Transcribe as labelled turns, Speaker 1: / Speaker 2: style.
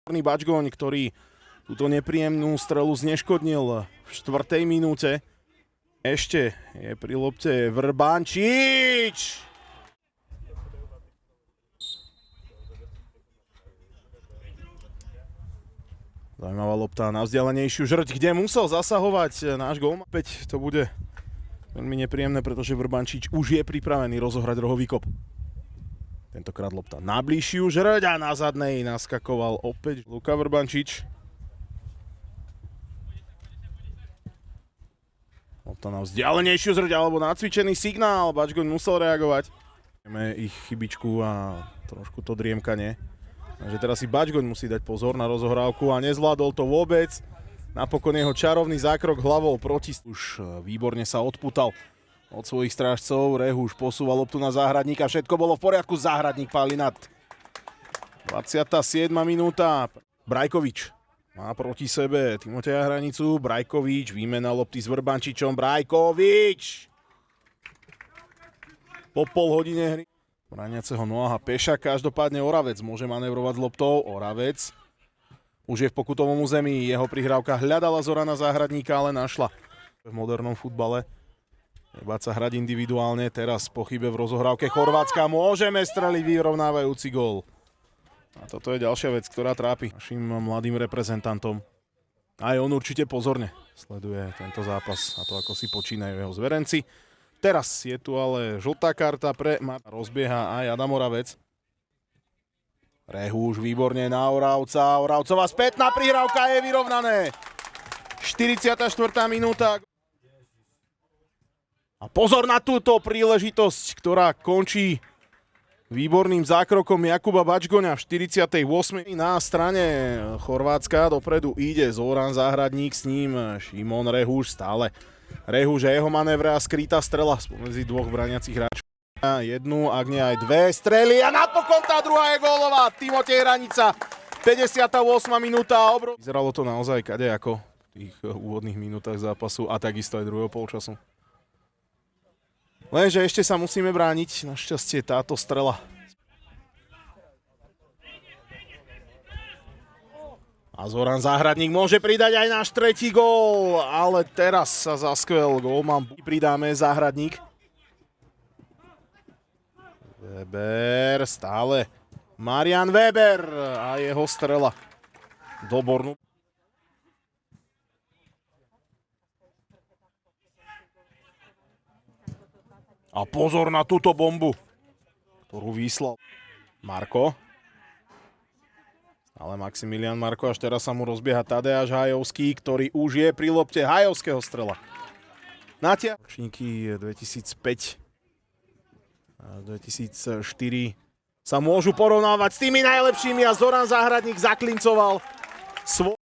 Speaker 1: Bačgoň, ktorý túto nepríjemnú strelu zneškodnil v 4. minúte. Ešte je pri lopte Vrbančič. Zaujímavá lopta na vzdialenejšiu žrť, kde musel zasahovať náš gól. Opäť to bude veľmi nepríjemné, pretože Vrbančič už je pripravený rozohrať rohový kop. Tentokrát lopta na bližšiu žrť a na zadnej naskakoval opäť Luka Vrbančič. Lopta na vzdialenejšiu zrť alebo na cvičený signál. Bačgoň musel reagovať. Máme ich chybičku a trošku to driemkanie. Takže teraz si Bačgoň musí dať pozor na rozohrávku a nezvládol to vôbec. Napokon jeho čarovný zákrok hlavou proti. Už výborne sa odputal od svojich strážcov. Rehuš posúval loptu na Záhradníka. Všetko bolo v poriadku. Záhradník páli nad. 27. minúta. Brajkovič má proti sebe Timoteja Hranicu. Brajkovič, výmena lopty s Vrbančičom. Brajkovič! Po pol hodine hry brániaceho Noaha Peša. Každopádne Oravec môže manévrovať s loptou. Oravec už je v pokutovom území. Jeho prihrávka hľadala Zorana Záhradníka, ale našla. V modernom futbale nebáť sa hrať individuálne. Teraz po chybe v rozohrávke Chorvátska môžeme streliť vyrovnávajúci gól. A toto je ďalšia vec, ktorá trápi našim mladým reprezentantom. Aj on určite pozorne sleduje tento zápas a to, ako si počínajú jeho zverenci. Teraz je tu ale žltá karta pre Marta. Rozbieha aj Adam Oravec. Rehuš výborne na Oravca. Oravcová spätná prihrávka, je vyrovnané. 44. minúta. A pozor na túto príležitosť, ktorá končí výborným zákrokom Jakuba Bačgoňa v 48. Na strane Chorvátska dopredu ide Zoran Záhradník, s ním Šimon Rehuš. Stále Rehuš a jeho manévre a skrytá strela spomedzi dvoch braniacich hráčov. Jednu, ak nie aj dve strely a napokon tá druhá je gólová. Timotej Hranica, 58. minúta. Vyzeralo to naozaj kadejako v tých úvodných minútach zápasu a takisto aj druhého polčasu. Lenže ešte sa musíme brániť. Našťastie táto strela. A Zoran Záhradník môže pridať aj náš tretí gól. Ale teraz sa zaskvel gólman. Pridáme Záhradník. Weber stále. Marian Weber a jeho strela do bornu. A pozor na túto bombu, ktorú vyslal Marko. Ale Maximilian Marko, až teraz sa mu rozbieha Tadeáš Hajovský, ktorý už je pri lopte Hajovského strela. Ročníky 2005 a 2004 sa môžu porovnávať s tými najlepšími a Zoran Záhradník zaklincoval svoj.